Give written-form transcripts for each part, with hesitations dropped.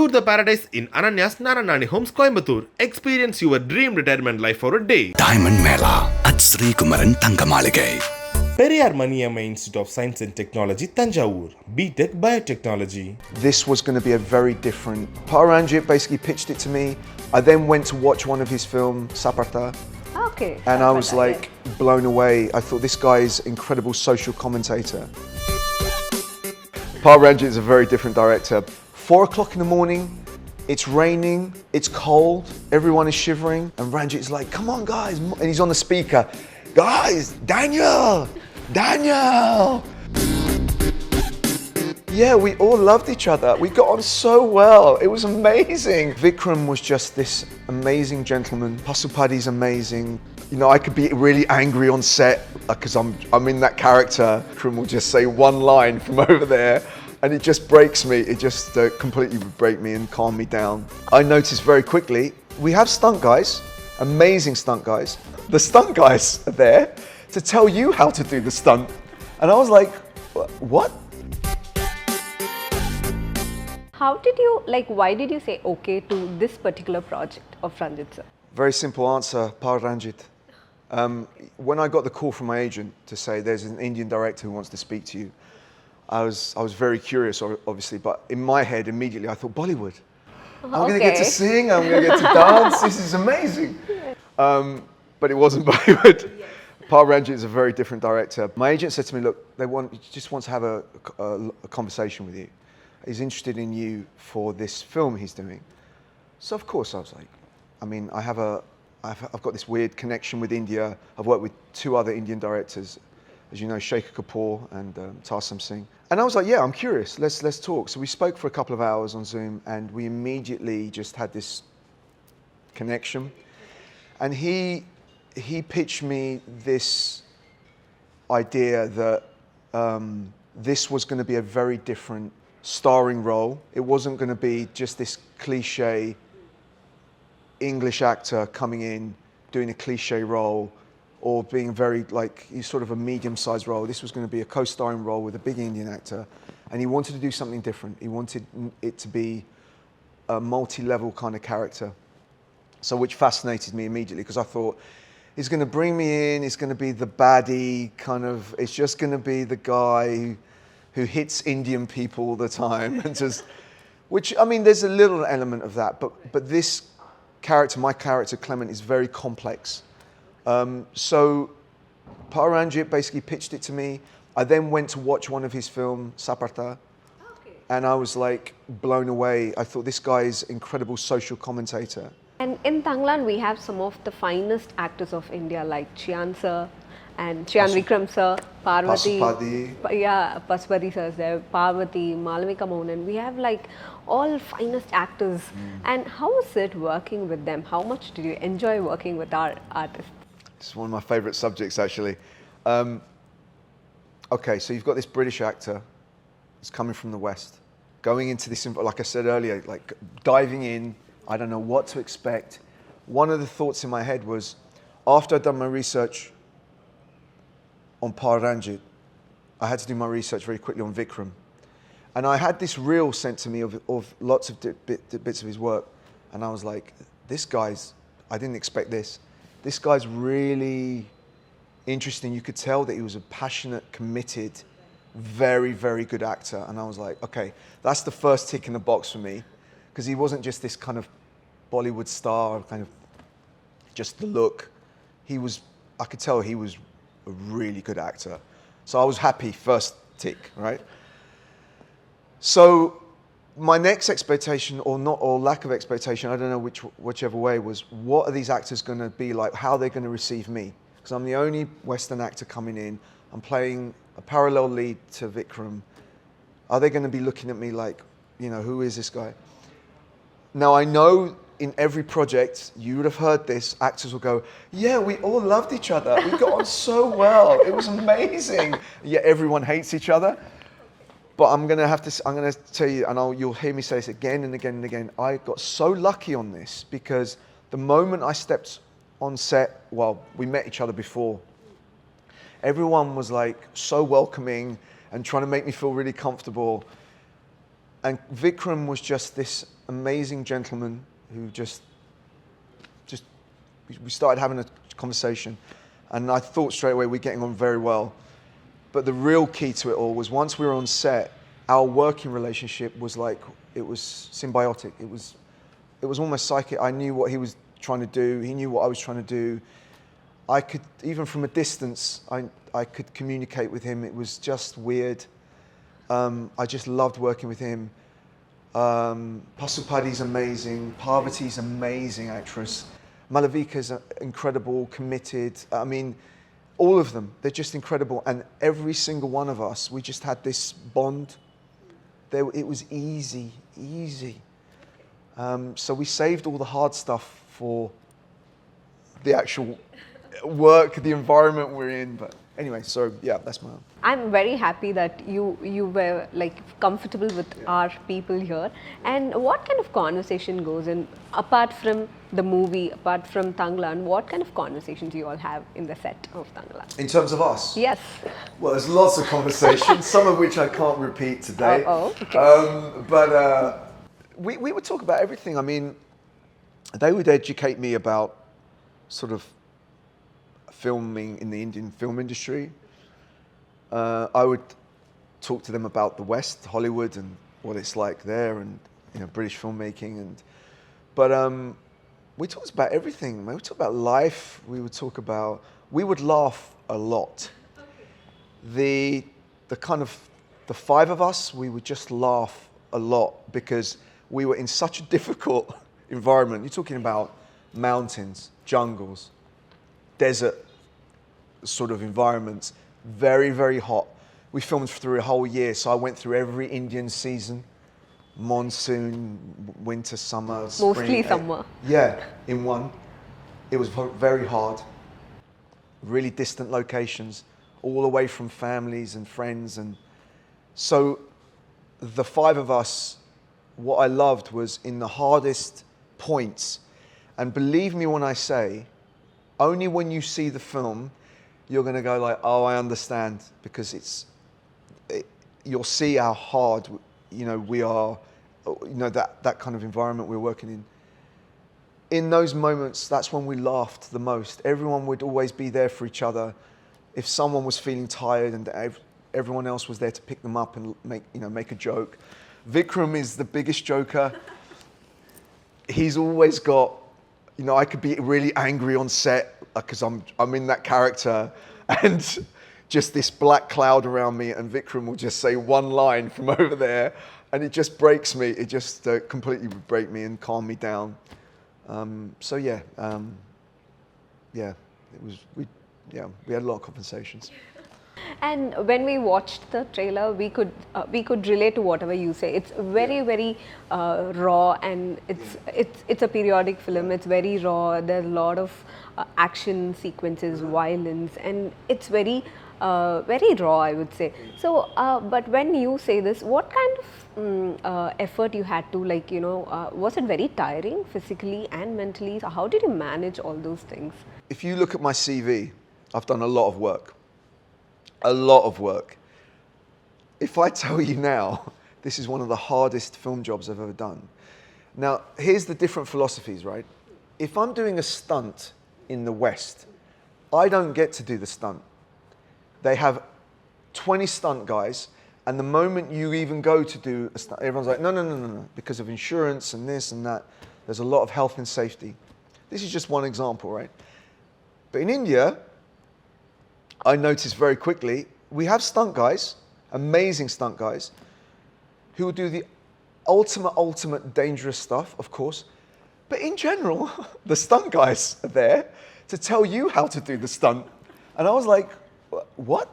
Book the paradise in Ananya's Nani homes Coimbatore. Experience your dream retirement life for a day. Diamond Mela at Sree Kumaran Thangamaligai. PERIYAR MANIAMMAI Institute of Science and Technology, Thanjavur. B.Tech Biotechnology. This was going to be a very different. Ranjith basically pitched it to me. I then went to watch one of his films, Saparta. Okay. And I was like blown away. I thought this guy is an incredible social commentator. Ranjith is a very different director. 4 o'clock in the morning, it's raining, it's cold, everyone is shivering, and Ranjith is like, come on guys, and he's on the speaker. Guys, Daniel! Yeah, we all loved each other. We got on so well. It was amazing. Vikram was just this amazing gentleman. Pasupadi's amazing. You know, I could be really angry on set because I'm in that character. Vikram will just say one line from over there and it just breaks me. It just completely would break me and calm me down. I noticed very quickly, we have stunt guys, amazing stunt guys. The stunt guys are there to tell you how to do the stunt. And I was like, what? How did you, why did you say okay to this particular project of Ranjith sir? Very simple answer, Ranjith. When I got the call from my agent to say there's an Indian director who wants to speak to you, I was very curious, obviously, but in my head immediately I thought Bollywood. I'm going to get to sing, I'm going to get to dance, this is amazing. But it wasn't Bollywood. Ranjith is a very different director. My agent said to me, look, he just wants to have a conversation with you. He's interested in you for this film he's doing. So of course I was like, I mean, I've got this weird connection with India. I've worked with 2 other Indian directors, as you know, Shekhar Kapoor and Tarsam Singh. And I was like, yeah, I'm curious, let's talk. So we spoke for a couple of hours on Zoom and we immediately just had this connection. And he pitched me this idea that this was going to be a very different starring role. It wasn't going to be just this cliche English actor coming in, doing a cliche role, or being very sort of a medium-sized role. This was going to be a co-starring role with a big Indian actor, and he wanted to do something different. He wanted it to be a multi-level kind of character. So which fascinated me immediately, because I thought, he's going to bring me in, he's going to be the baddie, kind of, it's just going to be the guy who hits Indian people all the time, and just, which, I mean, there's a little element of that, but this character, my character, Clement, is very complex. So Ranjith basically pitched it to me. I then went to watch one of his films, Saparta, and I was like blown away. I thought this guy is an incredible social commentator. And in Thangalaan, we have some of the finest actors of India, like Chian sir, and Vikram sir, Parvati, Pasupati sir is there, Parvati, Malavika Mohan. We have all finest actors. And how was it working with them? How much did you enjoy working with our artists? It's one of my favourite subjects, actually. Okay, so you've got this British actor who's coming from the West, going into this, like I said earlier, diving in. I don't know what to expect. One of the thoughts in my head was, after I'd done my research on Ranjith, I had to do my research very quickly on Vikram. And I had this reel sent to me of lots of bits of his work. And I was like, I didn't expect this. This guy's really interesting. You could tell that he was a passionate, committed, very, very good actor. And I was like, okay, that's the first tick in the box for me. Because he wasn't just this kind of Bollywood star, kind of just the look. I could tell he was a really good actor. So I was happy, first tick, right? So my next expectation, or lack of expectation, I don't know whichever way, was what are these actors going to be like? How are they going to receive me? Because I'm the only Western actor coming in. I'm playing a parallel lead to Vikram. Are they going to be looking at me like, who is this guy? Now, I know in every project, you would have heard this, actors will go, yeah, we all loved each other. We got on so well. It was amazing. Yet everyone hates each other. But I'm going to tell you, and you'll hear me say this again and again and again, I got so lucky on this because the moment I stepped on set, well, we met each other before, everyone was so welcoming and trying to make me feel really comfortable. And Vikram was just this amazing gentleman who just we started having a conversation, and I thought straight away we're getting on very well. But the real key to it all was once we were on set, our working relationship was like, it was symbiotic. It was almost psychic. I knew what he was trying to do. He knew what I was trying to do. I could, even from a distance, I could communicate with him. It was just weird. I just loved working with him. Pasupadi's amazing. Parvati's amazing actress. Malavika's incredible, committed. I mean, all of them, they're just incredible. And every single one of us, we just had this bond. It was easy. So we saved all the hard stuff for the actual work, the environment we're in. But anyway, so yeah, that's my. I'm very happy that you were like comfortable with our people here. And what kind of conversation goes in, apart from the movie, apart from Thangalaan, what kind of conversations you all have in the set of Thangalaan? In terms of us? Yes. Well, there's lots of conversations, some of which I can't repeat today. Okay. But we would talk about everything. I mean, they would educate me about sort of filming in the Indian film industry. I would talk to them about the West, Hollywood, and what it's like there, and British filmmaking. But we talked about everything. We talked about life. We would laugh a lot. The five of us, we would just laugh a lot because we were in such a difficult environment. You're talking about mountains, jungles, desert sort of environments, very, very hot. We filmed through a whole year, so I went through every Indian season, monsoon, winter, summer, spring. Mostly summer. Yeah, in one. It was very hard. Really distant locations, all away from families and friends. And so the five of us, what I loved was in the hardest points, and believe me when I say, only when you see the film, you're going to go like, oh, I understand, because you'll see how hard, we are, that kind of environment we're working in. In those moments, that's when we laughed the most. Everyone would always be there for each other. If someone was feeling tired, and everyone else was there to pick them up and make a joke. Vikram is the biggest joker. He's always got, I could be really angry on set because I'm in that character, and just this black cloud around me, and Vikram will just say one line from over there, and it just breaks me. It just completely would break me and calm me down. We had a lot of conversations. And when we watched the trailer, we could relate to whatever you say. It's very raw, and it's a periodic film. It's very raw. There's a lot of action sequences, violence, and it's very raw, I would say. So, but when you say this, what kind of effort you had to, was it very tiring physically and mentally? So how did you manage all those things? If you look at my CV, I've done a lot of work. A lot of work. If I tell you now, this is one of the hardest film jobs I've ever done. Now, here's the different philosophies, right? If I'm doing a stunt in the West, I don't get to do the stunt. They have 20 stunt guys, and the moment you even go to do a stunt, everyone's like, no, because of insurance and this and that. There's a lot of health and safety. This is just one example, right? But in India, I noticed very quickly, we have stunt guys, amazing stunt guys, who will do the ultimate dangerous stuff, of course. But in general, the stunt guys are there to tell you how to do the stunt. And I was like, what?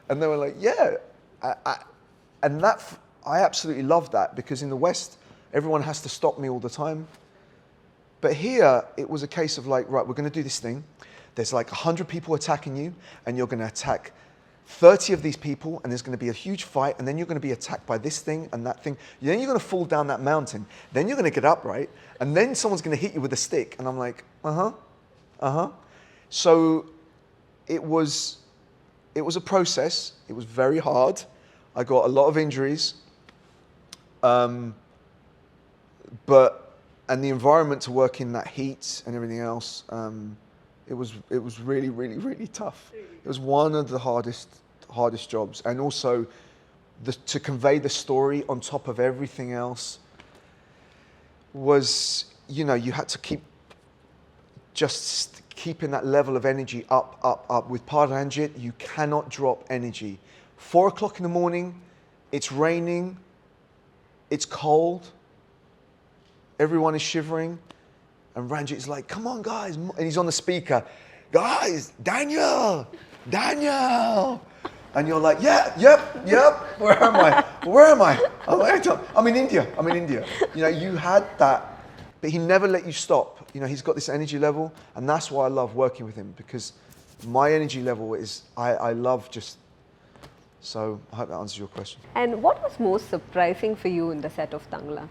And they were like, yeah. I absolutely love that, because in the West, everyone has to stop me all the time. But here, it was a case of like, right, we're going to do this thing. There's like 100 people attacking you, and you're going to attack 30 of these people, and there's going to be a huge fight, and then you're going to be attacked by this thing and that thing. Then you're going to fall down that mountain. Then you're going to get up, right? And then someone's going to hit you with a stick. And I'm like, So it was a process. It was very hard. I got a lot of injuries. And the environment to work in that heat and everything else, it was really, really, really tough. It was one of the hardest jobs, and also to convey the story on top of everything else was, you know, you had to keep just keeping that level of energy up, up, up. With Ranjith, you cannot drop energy. 4 o'clock in the morning, it's raining, it's cold, everyone is shivering, and Ranjith's like, come on guys, and he's on the speaker, guys, Daniel, and you're like, yep, where am I? I'm in India. You know, you had that, but he never let you stop. You know, he's got this energy level, and that's why I love working with him, because my energy level is, I love just, so I hope that answers your question. And what was most surprising for you in the set of Thangalaan?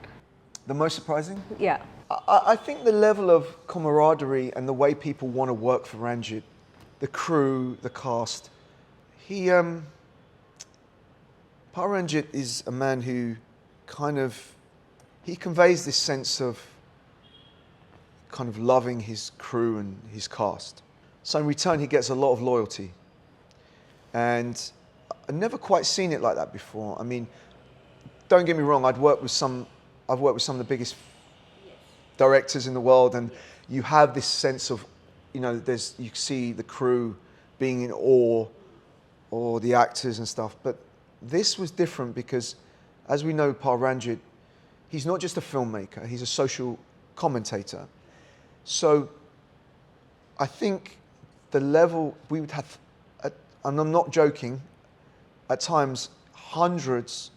The most surprising? Yeah. I think the level of camaraderie and the way people want to work for Ranjith, the crew, the cast. Ranjith is a man who he conveys this sense of kind of loving his crew and his cast. So in return, he gets a lot of loyalty. And I've never quite seen it like that before. I mean, don't get me wrong, I've worked with some of the biggest directors in the world, and you have this sense of, you know, you see the crew being in awe, or the actors and stuff. But this was different because, as we know, Ranjith, he's not just a filmmaker, he's a social commentator. So I think the level we would have, and I'm not joking, at times hundreds,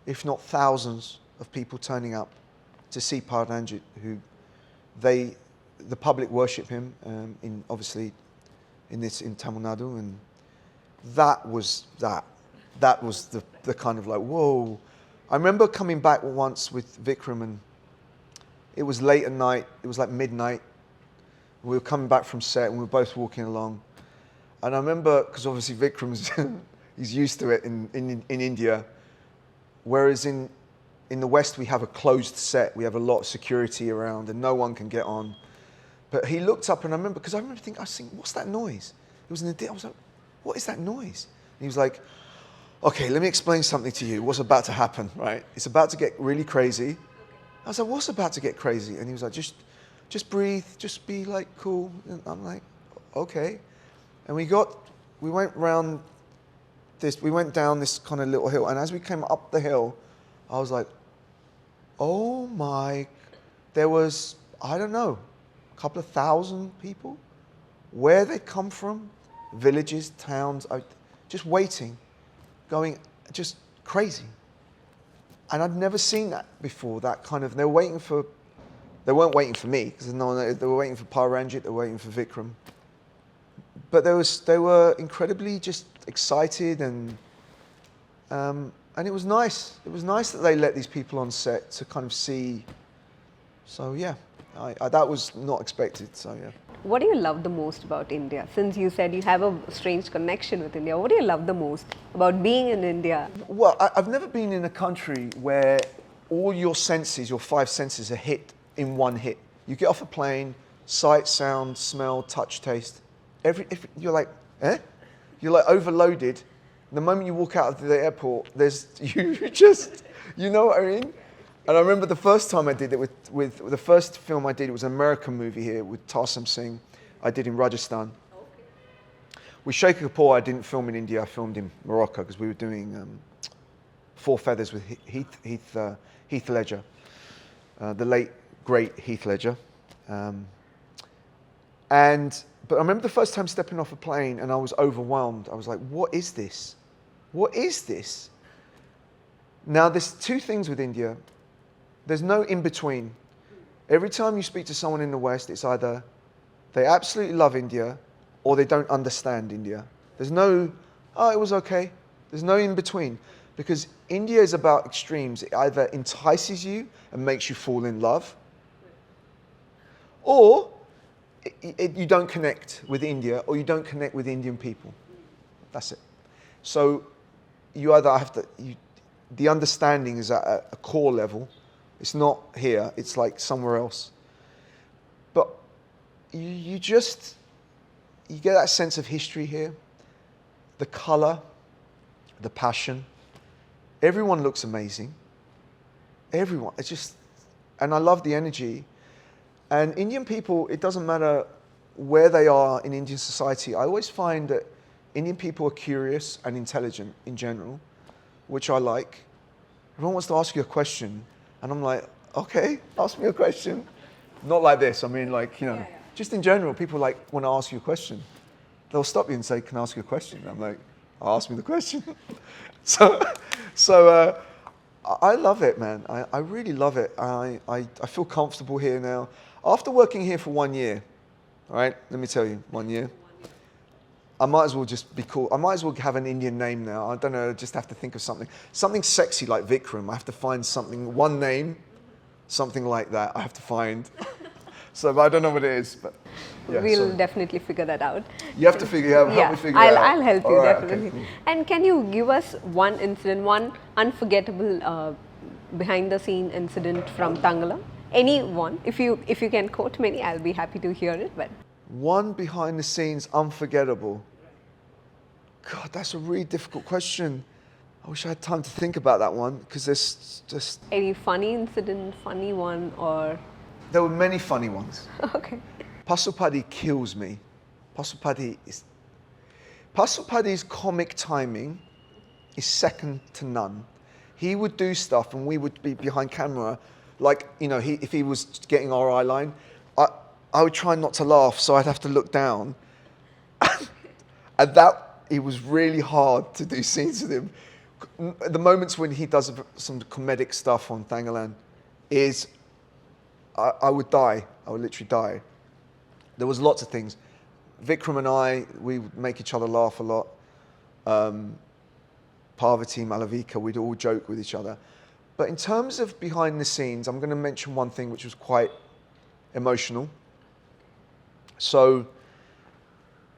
if not thousands, of people turning up to see Ranjith, who the public worship him, obviously in Tamil Nadu, and that was the kind of like, whoa. I remember coming back once with Vikram, and it was late at night, it was like midnight. We were coming back from set and we were both walking along. And I remember, because obviously Vikram's, he's used to it in India, whereas in the West we have a closed set, we have a lot of security around and no one can get on. But he looked up, and I remember thinking, what's that noise? It was in the day, I was like, what is that noise? And he was like, okay, let me explain something to you, what's about to happen, right? It's about to get really crazy. I was like, what's about to get crazy? And he was like, just breathe, just be like cool. And I'm like, okay. And we went down this kind of little hill, and as we came up the hill, I was like, oh my, there was, I don't know, a couple of thousand people. Where they come from, villages, towns, just waiting, going just crazy. And I'd never seen that before, that kind of, they weren't waiting for me, because they were waiting for Ranjith, they were waiting for Vikram. But they were incredibly just excited, and it was nice. It was nice that they let these people on set to kind of see. So yeah, that was not expected, so yeah. What do you love the most about India? Since you said you have a strange connection with India, what do you love the most about being in India? Well, I've never been in a country where all your senses, your 5 senses, are hit in one hit. You get off a plane, sight, sound, smell, touch, taste. You're like, eh? You're like overloaded. The moment you walk out of the airport, you know what I mean? And I remember the first time I did it with the first film I did, it was an American movie here with Tarsem Singh. I did in Rajasthan. Okay. With Sheikh Kapoor, I didn't film in India, I filmed in Morocco, because we were doing Four Feathers with Heath Ledger, the late, great Heath Ledger. But I remember the first time stepping off a plane, and I was overwhelmed. I was like, what is this? What is this? Now, there's 2 things with India. There's no in-between. Every time you speak to someone in the West, it's either they absolutely love India or they don't understand India. There's no, oh, it was okay. There's no in-between. Because India is about extremes. It either entices you and makes you fall in love, or you don't connect with India, or you don't connect with Indian people. That's it. So you either have to, the understanding is at a core level. It's not here, it's like somewhere else. But you get that sense of history here, the color, the passion. Everyone looks amazing. Everyone, and I love the energy. And Indian people, it doesn't matter where they are in Indian society, I always find that Indian people are curious and intelligent in general, which I like. Everyone wants to ask you a question, and I'm like, okay, ask me a question. Not like this, I mean like, just in general, people like want to ask you a question. They'll stop you and say, can I ask you a question? I'm like, ask me the question. So I love it, man. I really love it. I feel comfortable here now. After working here for 1 year, all right, let me tell you, 1 year, I might as well just be cool. I might as well have an Indian name now. I don't know, I just have to think of something. Something sexy like Vikram. I have to find something, one name, something like that I have to find. So I don't know what it is, but yeah, we'll definitely figure that out. You have to help me figure it out. I'll help you, right, definitely. Okay, cool. And can you give us one incident, one unforgettable behind the scene incident from Thangalaan? Any one. If you can quote many, I'll be happy to hear it. But one behind the scenes unforgettable. God, that's a really difficult question. I wish I had time to think about that one, because there's just... Any funny incident, funny one, or... There were many funny ones. Okay. Pasupati kills me. Pasupati's comic timing is second to none. He would do stuff and we would be behind camera, like, if he was getting our eye line, I would try not to laugh, so I'd have to look down. And it was really hard to do scenes with him. The moments when he does some comedic stuff on Thangalaan is, I would die. I would literally die. There was lots of things. Vikram and I, we would make each other laugh a lot. Parvati, Malavika, we'd all joke with each other. But in terms of behind the scenes, I'm going to mention one thing which was quite emotional. So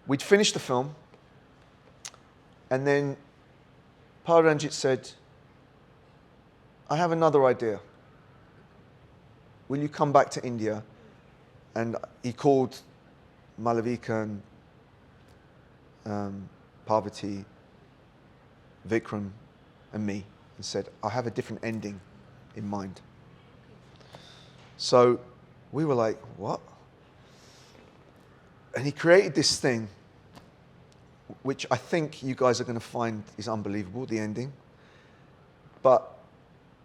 we'd finished the film, and then Ranjith said, I have another idea. Will you come back to India? And he called Malavika and Parvati, Vikram and me and said, I have a different ending in mind. So we were like, what? And he created this thing, which I think you guys are going to find is unbelievable, the ending. But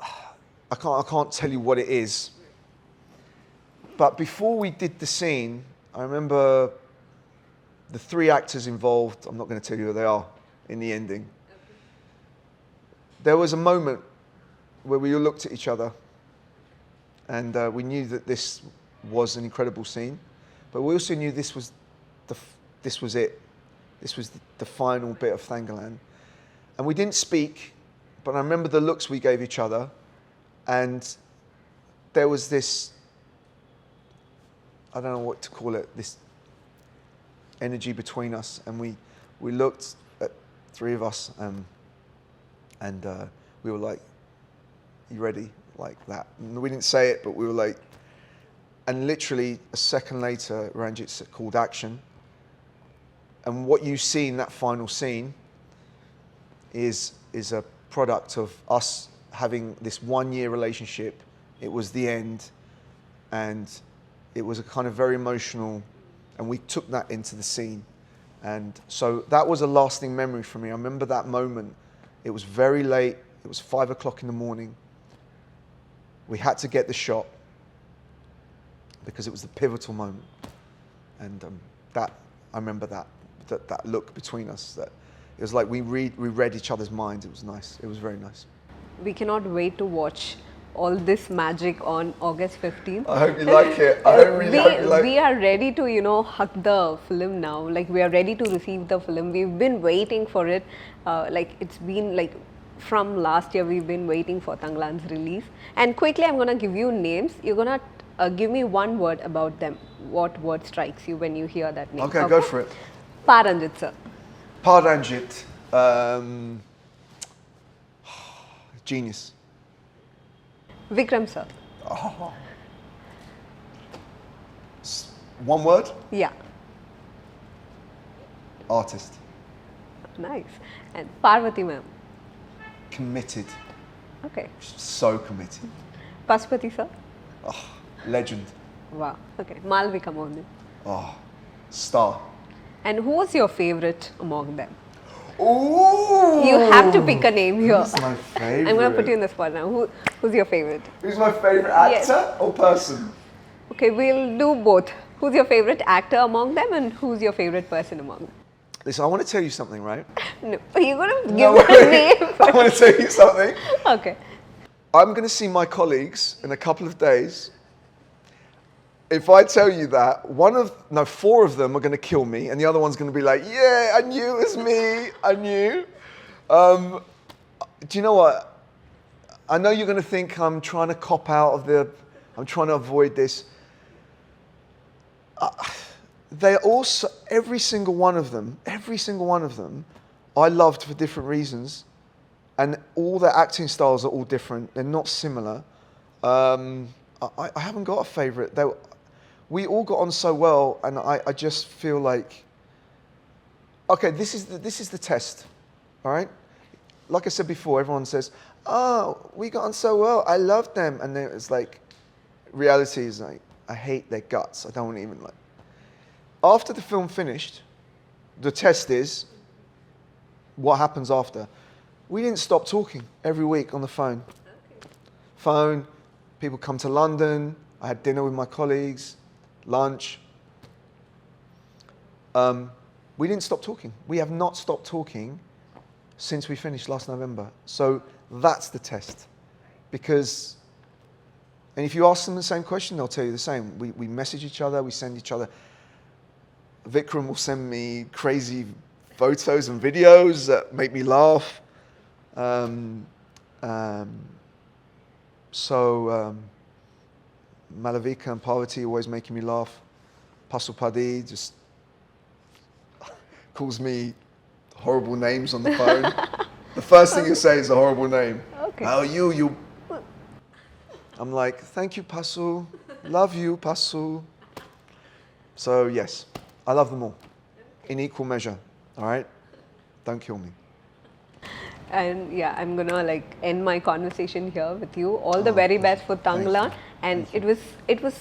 I can't tell you what it is. But before we did the scene, I remember the 3 actors involved, I'm not going to tell you who they are, in the ending. There was a moment where we all looked at each other and we knew that this was an incredible scene, but we also knew this was it. This was the final bit of Thangalaan. And we didn't speak, but I remember the looks we gave each other, and there was this, I don't know what to call it, this energy between us, and we looked at 3 of us, and we were like, you ready? Like that. And we didn't say it, but we were like, and literally a second later, Ranjith called action. And what you see in that final scene is a product of us having this 1-year relationship. It was the end, and it was a kind of very emotional, and we took that into the scene. And so that was a lasting memory for me. I remember that moment. It was very late. It was 5 o'clock in the morning. We had to get the shot because it was the pivotal moment. And I remember that look between us. That it was like we read each other's minds. It was nice. It was very nice. We cannot wait to watch all this magic on August 15th. I hope you like it. I really hope you like it. We are ready to, hug the film now. Like, we are ready to receive the film. We've been waiting for it. It's been from last year, we've been waiting for Thangalaan's release. And quickly, I'm going to give you names. You're going to give me one word about them. What word strikes you when you hear that name? Okay, go for it. Ranjith, sir. Ranjith. Genius. Vikram sir. One word? Yeah. Artist. Nice. And Parvati ma'am. Committed. Okay. So committed. Pasupati sir. Legend. Wow. Okay. Malavika Mohan. Star. And who was your favorite among them? Ooh! You have to pick a name here. Who's my favorite? I'm going to put you in the spot now. Who's your favorite? Who's my favorite actor or person? Okay, we'll do both. Who's your favorite actor among them and who's your favorite person among them? Listen, I want to tell you something, right? No, you're going to give me a name I want to tell you something. Okay. I'm going to see my colleagues in a couple of days. If I tell you that, four of them are going to kill me, and the other one's going to be like, yeah, I knew it was me, I knew. Do you know what? I know you're going to think I'm trying to cop out of I'm trying to avoid this. They're also, every single one of them, I loved for different reasons. And all their acting styles are all different. They're not similar. I haven't got a favorite. We all got on so well, and I just feel like, okay, this is the test, all right? Like I said before, everyone says, oh, we got on so well, I loved them. And then it's like, reality is like, I hate their guts. I don't even like. After the film finished, the test is, what happens after? We didn't stop talking every week on the phone. Phone, people come to London, I had dinner with my colleagues, lunch. We didn't stop talking. We have not stopped talking since we finished last November. So that's the test. Because, and if you ask them the same question, they'll tell you the same. We message each other, we send each other. Vikram will send me crazy photos and videos that make me laugh. Malavika and Parvati always making me laugh. Pasupati just calls me horrible names on the phone. The first thing you say is a horrible name. Okay. How are you? I'm like, thank you, Pasu. Love you, Pasu. So yes, I love them all in equal measure. All right? Don't kill me. And yeah, I'm going to end my conversation here with you. All the very best for Thangalaan. And it was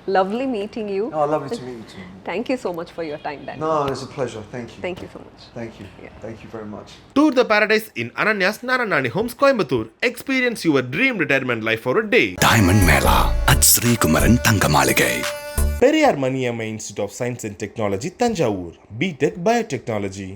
lovely meeting you. Oh, lovely to meet you too. Thank you so much for your time, Dan. No, it's a pleasure. Thank you. Thank you so much. Thank you. Yeah. Thank you very much. Tour the paradise in Ananya's Nani Homes, Coimbatore. Experience your dream retirement life for a day. Diamond Mela at Sree Kumaran Thangamaligai. PERIYAR MANIAMMAI Institute of Science and Technology, Thanjavur. BTech Biotechnology.